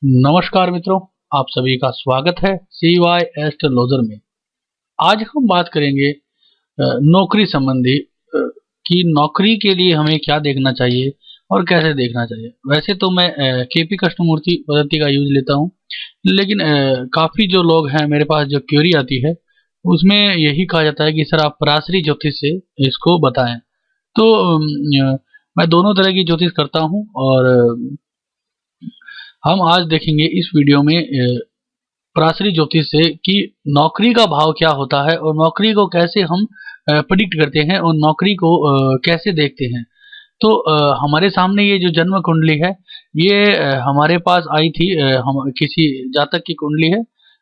नमस्कार मित्रों, आप सभी का स्वागत है CY एस्ट्रोलॉजर में। आज हम बात करेंगे नौकरी संबंधी कि नौकरी के लिए हमें क्या देखना चाहिए और कैसे देखना चाहिए। वैसे तो मैं KP कृष्णमूर्ति पद्धति का यूज लेता हूं, लेकिन काफ़ी जो लोग हैं मेरे पास जो क्वेरी आती है उसमें यही कहा जाता है कि सर आप पराशरी ज्योतिष से इसको बताएं। तो मैं दोनों तरह की ज्योतिष करता हूं और हम आज देखेंगे इस वीडियो में पराशरी ज्योतिष से कि नौकरी का भाव क्या होता है और नौकरी को कैसे हम प्रिडिक्ट करते हैं और नौकरी को कैसे देखते हैं। तो हमारे सामने ये जो जन्म कुंडली है ये हमारे पास आई थी, हम किसी जातक की कुंडली है,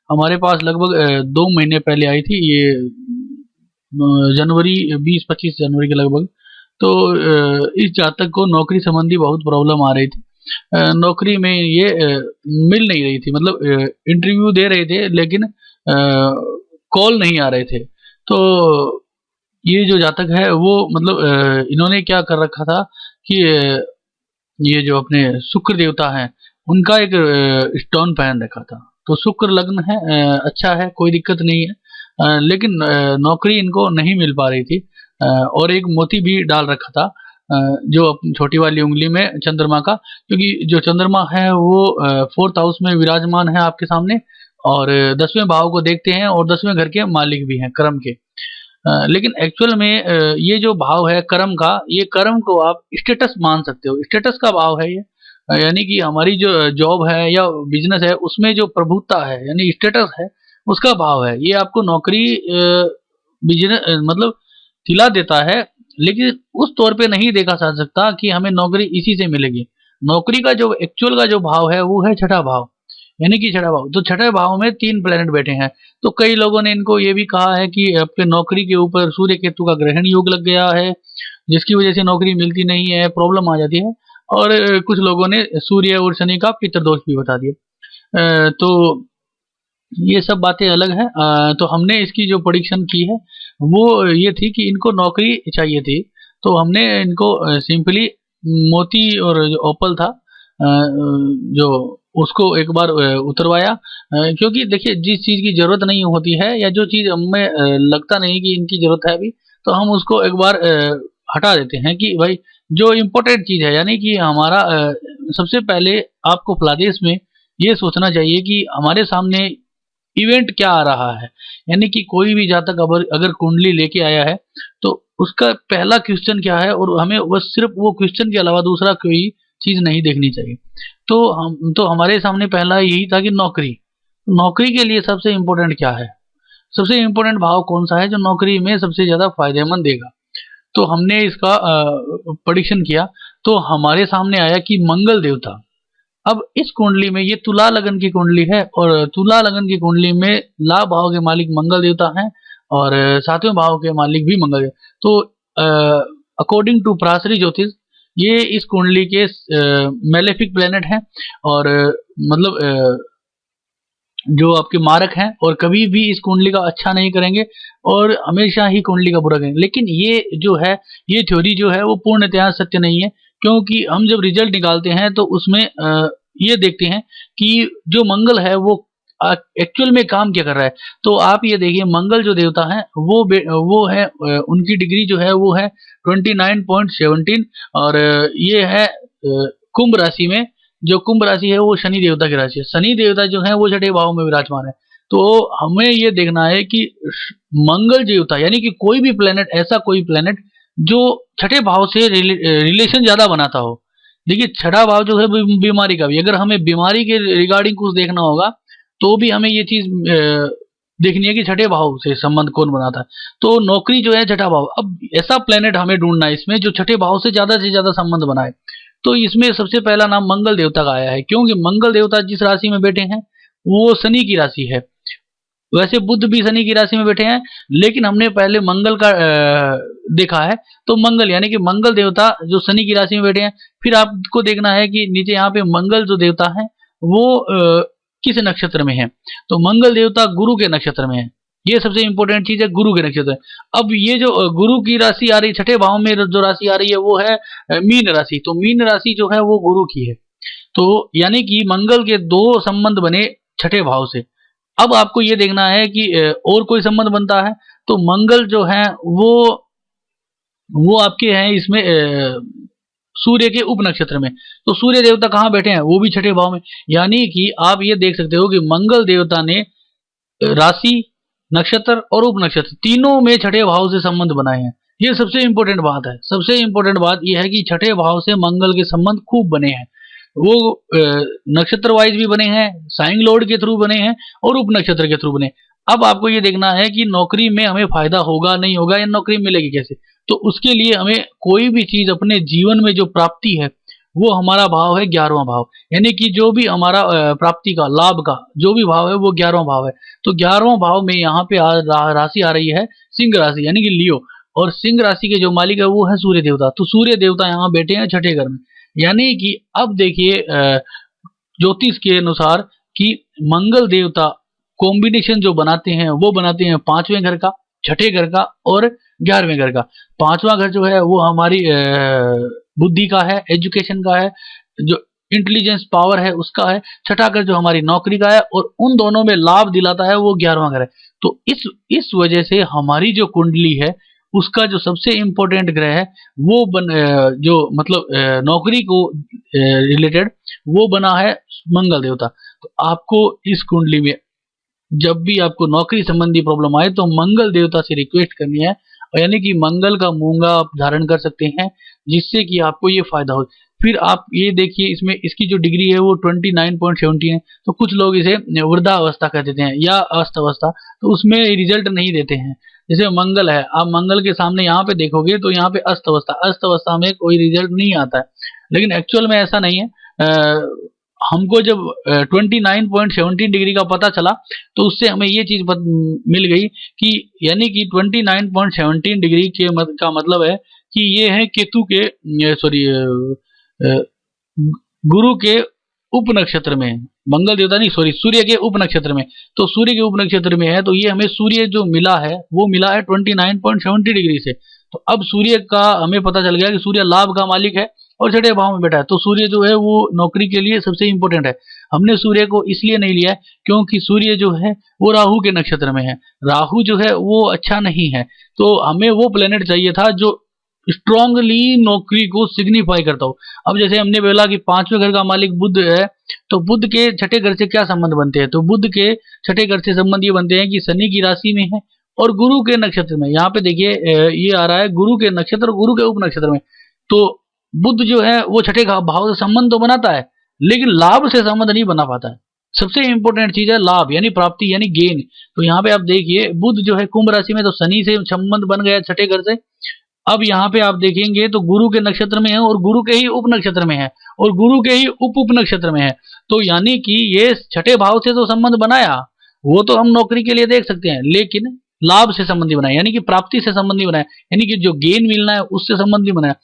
हमारे पास लगभग 2 महीने पहले आई थी, ये जनवरी 20-25 जनवरी के लगभग। तो इस जातक को नौकरी संबंधी बहुत प्रॉब्लम आ रही थी। नौकरी में ये मिल नहीं रही थी, मतलब इंटरव्यू दे रहे थे लेकिन कॉल नहीं आ रहे थे। तो ये जो जातक है वो मतलब इन्होंने क्या कर रखा था कि ये जो अपने शुक्र देवता हैं उनका एक स्टोन पहन रखा था। तो शुक्र लग्न है, अच्छा है, कोई दिक्कत नहीं है, लेकिन नौकरी इनको नहीं मिल पा रही थी। और एक मोती भी डाल रखा था जो छोटी वाली उंगली में चंद्रमा का, क्योंकि जो चंद्रमा है वो 4th हाउस में विराजमान है आपके सामने और 10वें भाव को देखते हैं और 10वें घर के मालिक भी हैं कर्म के। लेकिन एक्चुअल में ये जो भाव है कर्म का, ये कर्म को आप स्टेटस मान सकते हो, स्टेटस का भाव है ये। यानी कि हमारी जो जॉब है या बिजनेस है उसमें जो प्रभुत्ता है यानी स्टेटस है उसका भाव है। ये आपको नौकरी बिजनेस मतलब दिला देता है, लेकिन उस तौर पे नहीं देखा जा सकता कि हमें नौकरी इसी से मिलेगी। नौकरी का जो एक्चुअल का जो भाव है वो है छठा भाव, यानी कि छठा भाव। तो छठे भाव में 3 प्लेनेट बैठे हैं। तो कई लोगों ने इनको ये भी कहा है कि आपके नौकरी के ऊपर सूर्य केतु का ग्रहण योग लग गया है जिसकी वजह से नौकरी मिलती नहीं है, प्रॉब्लम आ जाती है। और कुछ लोगों ने सूर्य और शनि का पितृदोष भी बता दिया। तो ये सब बातें अलग है। तो हमने इसकी जो प्रेडिक्शन की है वो ये थी कि इनको नौकरी चाहिए थी। तो हमने इनको सिंपली मोती और जो ओपल था जो उसको एक बार उतरवाया, क्योंकि देखिए जिस चीज़ की ज़रूरत नहीं होती है या जो चीज़ हमें लगता नहीं कि इनकी ज़रूरत है अभी, तो हम उसको एक बार हटा देते हैं कि भाई जो इम्पोर्टेंट चीज़ है, यानी कि हमारा सबसे पहले आपको फलादेश में ये सोचना चाहिए कि हमारे सामने इवेंट क्या आ रहा है। यानी कि कोई भी जातक अगर कुंडली लेके आया है तो उसका पहला क्वेश्चन क्या है, और हमें बस सिर्फ वो क्वेश्चन के अलावा दूसरा कोई चीज नहीं देखनी चाहिए। तो हमारे सामने पहला यही था कि नौकरी के लिए सबसे इम्पोर्टेंट क्या है, सबसे इम्पोर्टेंट भाव कौन सा है जो नौकरी में सबसे ज्यादा फायदेमंद देगा। तो हमने इसका प्रेडिक्शन किया तो हमारे सामने आया कि मंगल देवता। अब इस कुंडली में ये तुला लगन की कुंडली है और तुला लगन की कुंडली में लाभ भाव के मालिक मंगल देवता हैं और 7वें भाव के मालिक भी मंगल देवता। तो अकॉर्डिंग टू पराशरी ज्योतिष ये इस कुंडली के मेलेफिक प्लेनेट हैं और मतलब जो आपके मारक हैं और कभी भी इस कुंडली का अच्छा नहीं करेंगे और हमेशा ही कुंडली का बुरा करेंगे। लेकिन ये जो है ये थ्योरी जो है वो पूर्णतया सत्य नहीं है, क्योंकि हम जब रिजल्ट निकालते हैं तो उसमें ये देखते हैं कि जो मंगल है वो एक्चुअल में काम क्या कर रहा है। तो आप ये देखिए मंगल जो देवता है वो है उनकी डिग्री जो है वो है 29.17 और ये है कुंभ राशि में। जो कुंभ राशि है वो शनि देवता की राशि है। शनि देवता जो है वो छठे भाव में विराजमान है। तो हमें ये देखना है कि मंगल देवता यानी कि कोई भी प्लेनेट, ऐसा कोई प्लेनेट जो छठे भाव से रिलेशन ज्यादा बनाता हो। देखिए छठा भाव जो है बीमारी का भी, अगर हमें बीमारी के रिगार्डिंग कुछ देखना होगा तो भी हमें ये चीज देखनी है कि छठे भाव से संबंध कौन बनाता है। तो नौकरी जो है छठा भाव, अब ऐसा प्लेनेट हमें ढूंढना है इसमें जो छठे भाव से ज्यादा संबंध बनाए। तो इसमें सबसे पहला नाम मंगल देवता का आया है, क्योंकि मंगल देवता जिस राशि में बैठे हैं वो शनि की राशि है। वैसे बुध भी शनि की राशि में बैठे हैं, लेकिन हमने पहले मंगल का देखा है। तो मंगल यानी कि मंगल देवता जो शनि की राशि में बैठे हैं। फिर आपको देखना है कि नीचे यहाँ पे मंगल जो देवता है वो किस नक्षत्र में है। तो मंगल देवता गुरु के नक्षत्र में है। ये सबसे इंपॉर्टेंट चीज है, गुरु के नक्षत्र। अब ये जो गुरु की राशि आ रही, छठे भाव में जो राशि आ रही है वो है मीन राशि। तो मीन राशि जो है वो गुरु की है। तो यानी कि मंगल के दो संबंध बने छठे भाव से। अब आपको ये देखना है कि और कोई संबंध बनता है तो मंगल जो है वो आपके हैं इसमें सूर्य के उप नक्षत्र में। तो सूर्य देवता कहाँ बैठे हैं, वो भी छठे भाव में। यानी कि आप ये देख सकते हो कि मंगल देवता ने राशि, नक्षत्र और उप नक्षत्र तीनों में छठे भाव से संबंध बनाए हैं। ये सबसे इंपॉर्टेंट बात है। सबसे इंपॉर्टेंट बात यह है कि छठे भाव से मंगल के संबंध खूब बने हैं। वो नक्षत्र वाइज भी बने हैं, साइन लॉर्ड के थ्रू बने हैं और उप नक्षत्र के थ्रू बने। अब आपको ये देखना है कि नौकरी में हमें फायदा होगा नहीं होगा या नौकरी मिलेगी कैसे। तो उसके लिए हमें कोई भी चीज अपने जीवन में जो प्राप्ति है वो हमारा भाव है 11वां भाव। यानी कि जो भी हमारा प्राप्ति का, लाभ का जो भी भाव है वो 11वां भाव है। तो 11वां भाव में यहाँ पे राशि आ रही है सिंह राशि यानी कि लियो, और सिंह राशि के जो मालिक है वो है सूर्य देवता। तो सूर्य देवता यहाँ बैठे हैं छठे घर में। यानी कि अब देखिए ज्योतिष के अनुसार कि मंगल देवता कॉम्बिनेशन जो बनाते हैं वो बनाते हैं 5वें घर का, छठे घर का और 11वें घर का। 5वां घर जो है वो हमारी बुद्धि का है, एजुकेशन का है, जो इंटेलिजेंस पावर है उसका है। छठा घर जो हमारी नौकरी का है और उन दोनों में लाभ दिलाता है वो 11वां घर है। तो इस वजह से हमारी जो कुंडली है उसका जो सबसे इंपॉर्टेंट ग्रह है वो जो मतलब नौकरी को रिलेटेड वो बना है मंगल देवता। तो आपको इस कुंडली में जब भी आपको नौकरी संबंधी प्रॉब्लम आए तो मंगल देवता से रिक्वेस्ट करनी है, यानी कि मंगल का मूंगा आप धारण कर सकते हैं जिससे कि आपको ये फायदा हो। फिर आप ये देखिए इसमें इसकी जो डिग्री है वो 29.17 है। तो कुछ लोग इसे वृद्धावस्था कह देते हैं या अस्त अवस्था, तो उसमें रिजल्ट नहीं देते हैं। जैसे मंगल है, आप मंगल के सामने यहाँ पे देखोगे तो यहाँ पे अस्त अवस्था में कोई रिजल्ट नहीं आता है, लेकिन एक्चुअल में ऐसा नहीं है। हमको जब 29.17 डिग्री का पता चला तो उससे हमें ये चीज मिल गई कि यानी कि 29.17 डिग्री का मतलब है कि ये है केतु के गुरु के उप नक्षत्र में, मंगल देवता नहीं सॉरी सूर्य के उप नक्षत्र में। तो सूर्य के उप नक्षत्र में है तो ये हमें सूर्य जो मिला है वो मिला है 29.70 डिग्री से। तो अब सूर्य का हमें पता चल गया कि सूर्य लाभ का मालिक है और छठे भाव में बैठा है। तो सूर्य जो है वो नौकरी के लिए सबसे इंपॉर्टेंट है। हमने सूर्य को इसलिए नहीं लिया है क्योंकि सूर्य जो है वो राहु के नक्षत्र में है। राहु जो है वो अच्छा नहीं है, तो हमें वो प्लेनेट चाहिए था जो स्ट्रांगली नौकरी को सिग्निफाई करता हो। अब जैसे हमने बोला कि 5वें घर का मालिक बुध है, तो बुध के छठे घर से क्या संबंध बनते हैं, तो बुध के छठे घर से संबंध ये बनते हैं कि शनि की राशि में है और गुरु के नक्षत्र में। यहाँ पे देखिए ये आ रहा है गुरु के नक्षत्र और गुरु के उप नक्षत्र में। तो बुध जो है वो छठे भाव से संबंध तो बनाता है लेकिन लाभ से संबंध नहीं बना पाता है। सबसे इंपॉर्टेंट चीज है लाभ यानी प्राप्ति यानी गेन। तो यहाँ पे आप देखिए बुध जो है कुंभ राशि में, तो शनि से संबंध बन गया छठे घर से। अब यहाँ पे आप देखेंगे तो गुरु के नक्षत्र में है और गुरु के ही उप नक्षत्र में है और गुरु के ही उप नक्षत्र में है। तो यानी कि ये छठे भाव से तो संबंध बनाया, वो तो हम नौकरी के लिए देख सकते हैं, लेकिन लाभ से संबंधी बनाया यानी कि प्राप्ति से संबंधी बनाया, यानी कि जो गेन मिलना है उससे संबंधी बनाया।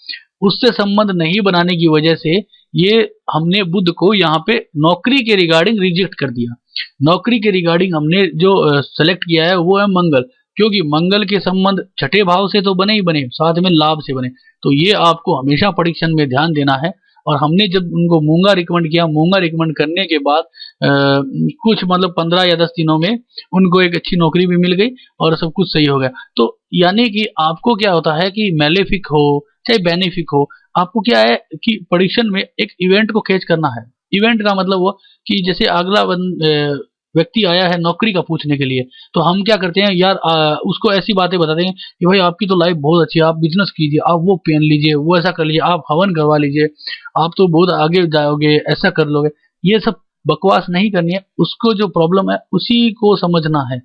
उससे संबंध नहीं बनाने की वजह से ये हमने बुध को यहाँ पे नौकरी के रिगार्डिंग रिजेक्ट कर दिया। नौकरी के रिगार्डिंग हमने जो सेलेक्ट किया है वो है मंगल, क्योंकि मंगल के संबंध छठे भाव से तो बने ही बने, साथ में लाभ से बने। तो ये आपको हमेशा परीक्षण में ध्यान देना है। और हमने जब उनको मूंगा रिकमेंड किया, मूंगा रिकमेंड करने के बाद कुछ मतलब 15 या 10 दिनों में उनको एक अच्छी नौकरी भी मिल गई और सब कुछ सही हो गया। तो यानी कि आपको क्या होता है कि मेलेफिक हो चाहे बेनिफिक हो, आपको क्या है कि परीक्षण में एक इवेंट को कैच करना है। इवेंट का मतलब वो कि जैसे अगला व्यक्ति आया है नौकरी का पूछने के लिए, तो हम क्या करते हैं यार उसको ऐसी बातें बताते हैं कि भाई आपकी तो लाइफ बहुत अच्छी है, आप बिजनेस कीजिए, आप वो पहन लीजिए, वो ऐसा कर लीजिए, आप हवन करवा लीजिए, आप तो बहुत आगे जाओगे, ऐसा कर लोगे। ये सब बकवास नहीं करनी है। उसको जो प्रॉब्लम है उसी को समझना है,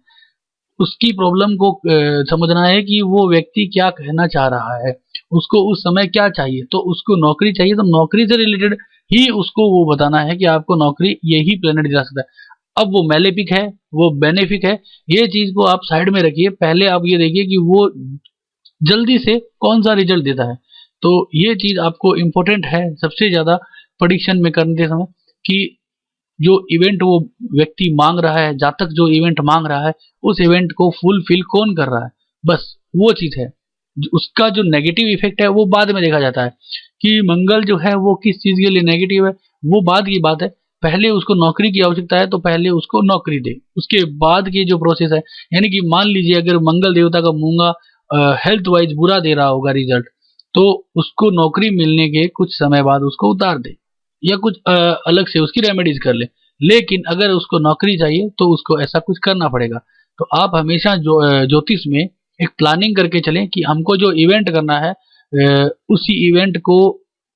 उसकी प्रॉब्लम को समझना है कि वो व्यक्ति क्या कहना चाह रहा है, उसको उस समय क्या चाहिए। तो उसको नौकरी चाहिए तो नौकरी से रिलेटेड ही उसको वो बताना है कि आपको नौकरी यही प्लेनेट दिला सकता है। अब वो मेलेफिक है वो बेनिफिक है, ये चीज को आप साइड में रखिए। पहले आप ये देखिए कि वो जल्दी से कौन सा रिजल्ट देता है। तो ये चीज आपको इम्पोर्टेंट है सबसे ज्यादा परीक्षण में करते समय, कि जो इवेंट वो व्यक्ति मांग रहा है, जातक जो इवेंट मांग रहा है, उस इवेंट को फुलफिल कौन कर रहा है, बस वो चीज है। उसका जो नेगेटिव इफेक्ट है वो बाद में देखा जाता है कि मंगल जो है वो किस चीज के लिए नेगेटिव है, वो बाद की बात है। पहले उसको नौकरी की आवश्यकता है तो पहले उसको नौकरी दे, उसके बाद की जो प्रोसेस है, यानी कि मान लीजिए अगर मंगल देवता का मूंगा हेल्थ वाइज बुरा दे रहा होगा रिजल्ट, तो उसको नौकरी मिलने के कुछ समय बाद उसको उतार दे या कुछ अलग से उसकी रेमेडीज कर ले। लेकिन अगर उसको नौकरी चाहिए तो उसको ऐसा कुछ करना पड़ेगा। तो आप हमेशा ज्योतिष में एक प्लानिंग करके चलें कि हमको जो इवेंट करना है उसी इवेंट को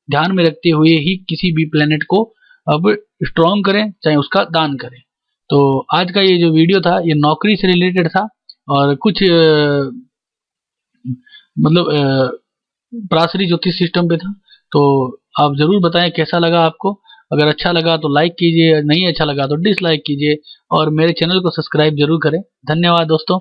ध्यान में रखते हुए ही किसी भी प्लेनेट को अब स्ट्रॉन्ग करें, चाहे उसका दान करें। तो आज का ये जो वीडियो था ये नौकरी से रिलेटेड था और कुछ मतलब पराशरी ज्योतिष सिस्टम पे था। तो आप जरूर बताएं कैसा लगा आपको। अगर अच्छा लगा तो लाइक कीजिए, नहीं अच्छा लगा तो डिसलाइक कीजिए और मेरे चैनल को सब्सक्राइब जरूर करें। धन्यवाद दोस्तों।